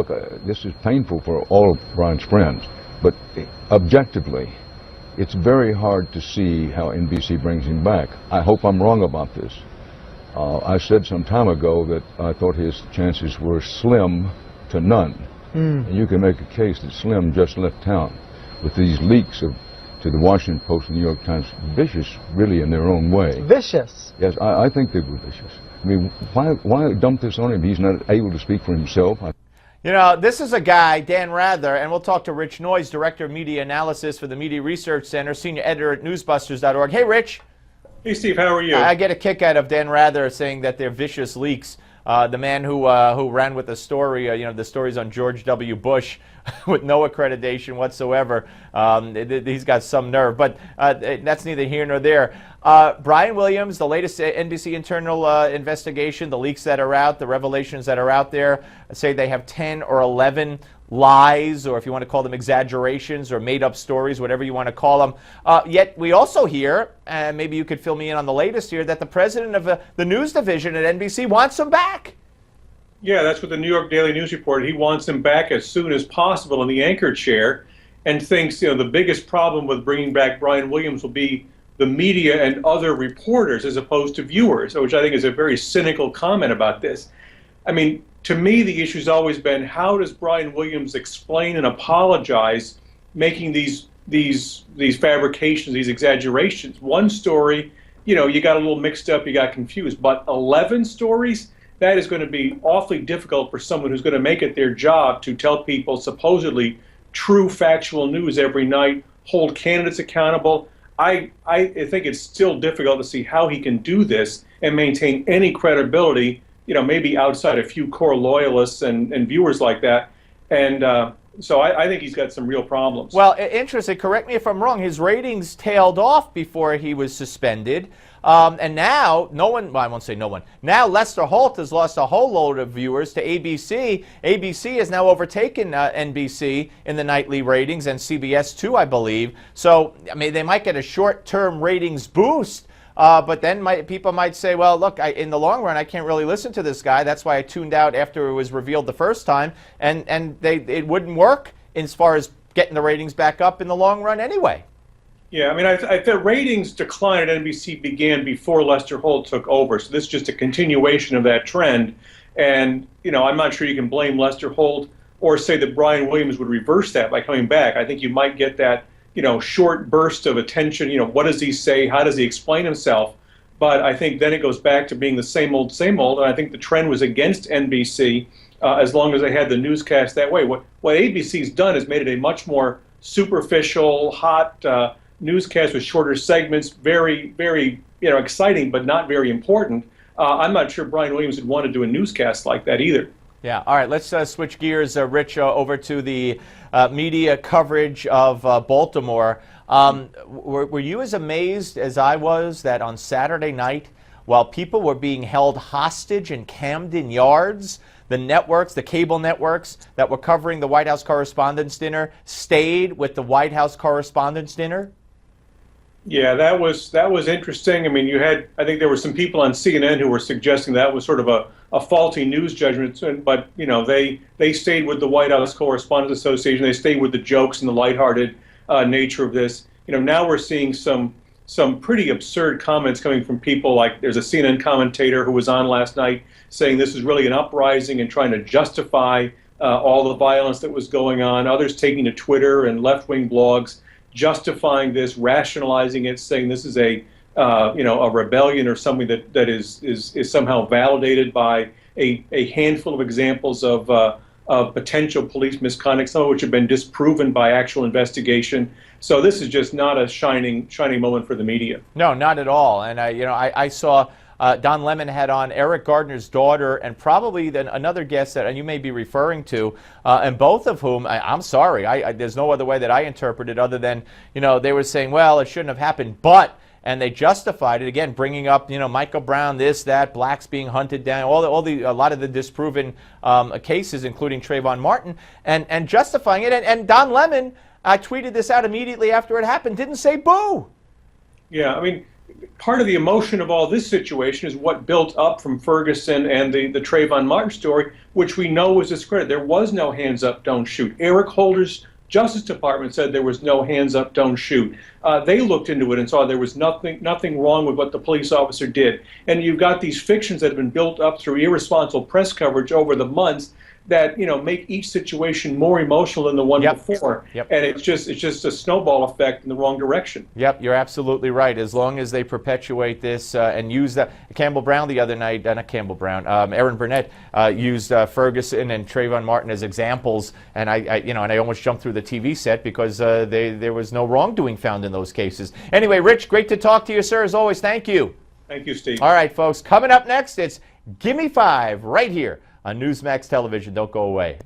look, this is painful for all of Brian's friends, but objectively, it's very hard to see how NBC brings him back. I hope I'm wrong about this. I said some time ago that I thought his chances were slim to none. And you can make a case that Slim just left town with these leaks to the Washington Post and New York Times, vicious really in their own way. Vicious? Yes, I think they were vicious. I mean, why dump this on him? He's not able to speak for himself. You know, this is a guy, Dan Rather, and we'll talk to Rich Noyes, Director of Media Analysis for the Media Research Center, Senior Editor at newsbusters.org. Hey, Rich. Hey, Steve, how are you? I get a kick out of Dan Rather saying that they're vicious leaks. The man who ran with the story, you know, the stories on George W. Bush with no accreditation whatsoever. He's got some nerve, but that's neither here nor there. Brian Williams, the latest NBC internal investigation, the leaks that are out, the revelations that are out there, say they have 10 or 11 lies, or if you want to call them exaggerations or made-up stories, whatever you want to call them. Yet we also hear, and maybe you could fill me in on the latest here, that the president of the news division at NBC wants them back. Yeah, that's what the New York Daily News reported. He wants them back as soon as possible in the anchor chair, and thinks, you know, the biggest problem with bringing back Brian Williams will be the media and other reporters as opposed to viewers, which I think is a very cynical comment about this. I mean, to me, the issue's always been, how does Brian Williams explain and apologize making these fabrications, these exaggerations? One story, you know, you got a little mixed up, you got confused, but 11 stories? That is going to be awfully difficult for someone who's going to make it their job to tell people supposedly true factual news every night, hold candidates accountable. I think it's still difficult to see how he can do this and maintain any credibility, you know, maybe outside a few core loyalists and viewers like that. And so I think he's got some real problems. Well, interesting. Correct me if I'm wrong. His ratings tailed off before he was suspended. And now, no one, well, I won't say no one. Now Lester Holt has lost a whole load of viewers to ABC. ABC has now overtaken NBC in the nightly ratings, and CBS too, I believe. So, I mean, they might get a short-term ratings boost. But then people might say, well, look, in the long run, I can't really listen to this guy. That's why I tuned out after it was revealed the first time. And it wouldn't work as far as getting the ratings back up in the long run anyway. Yeah, I mean, the ratings decline at NBC began before Lester Holt took over. So this is just a continuation of that trend. And, you know, I'm not sure you can blame Lester Holt or say that Brian Williams would reverse that by coming back. I think you might get that, you know, short burst of attention. You know, what does he say? How does he explain himself? But I think then it goes back to being the same old, same old. And I think the trend was against NBC as long as they had the newscast that way. What ABC's done is made it a much more superficial, hot newscast with shorter segments, very, very, you know, exciting, but not very important. I'm not sure Brian Williams would want to do a newscast like that either. Yeah. All right. Let's switch gears, Rich, over to the media coverage of Baltimore. Were you as amazed as I was that on Saturday night, while people were being held hostage in Camden Yards, the networks, the cable networks that were covering the White House Correspondents' Dinner stayed with the White House Correspondents' Dinner? Yeah, that was interesting. I mean, I think there were some people on CNN who were suggesting that was sort of a faulty news judgment, but, you know, they stayed with the White House Correspondents Association. They stayed with the jokes and the lighthearted nature of this. You know, now we're seeing some pretty absurd comments coming from people like, there's a CNN commentator who was on last night saying this is really an uprising and trying to justify all the violence that was going on. Others taking to Twitter and left-wing blogs, justifying this, rationalizing it, saying this is a rebellion or something that is somehow validated by a handful of examples of potential police misconduct, some of which have been disproven by actual investigation. So this is just not a shining moment for the media. No, not at all. And I saw Don Lemon had on Eric Gardner's daughter and probably then another guest that you may be referring to, and both of whom, I'm sorry, there's no other way that I interpret it other than, you know, they were saying, well, it shouldn't have happened, but, and they justified it, again, bringing up, you know, Michael Brown, this, that, blacks being hunted down, a lot of the disproven cases, including Trayvon Martin, and justifying it. And Don Lemon, I tweeted this out immediately after it happened, didn't say boo. Yeah, I mean, part of the emotion of all this situation is what built up from Ferguson and the Trayvon Martin story, which we know was discredited. There was no hands up, don't shoot. Eric Holder's Justice Department said there was no hands up, don't shoot. They looked into it and saw there was nothing wrong with what the police officer did. And you've got these fictions that have been built up through irresponsible press coverage over the months that make each situation more emotional than the one before. And it's just a snowball effect in the wrong direction. Yep, you're absolutely right. As long as they perpetuate this and use that, Campbell Brown the other night, not Campbell Brown, Aaron Burnett used Ferguson and Trayvon Martin as examples, and I almost jumped through the TV set because there was no wrongdoing found in those cases. Anyway, Rich, great to talk to you, sir. As always, thank you. Thank you, Steve. All right, folks, coming up next, it's Gimme 5 right here on Newsmax Television. Don't go away.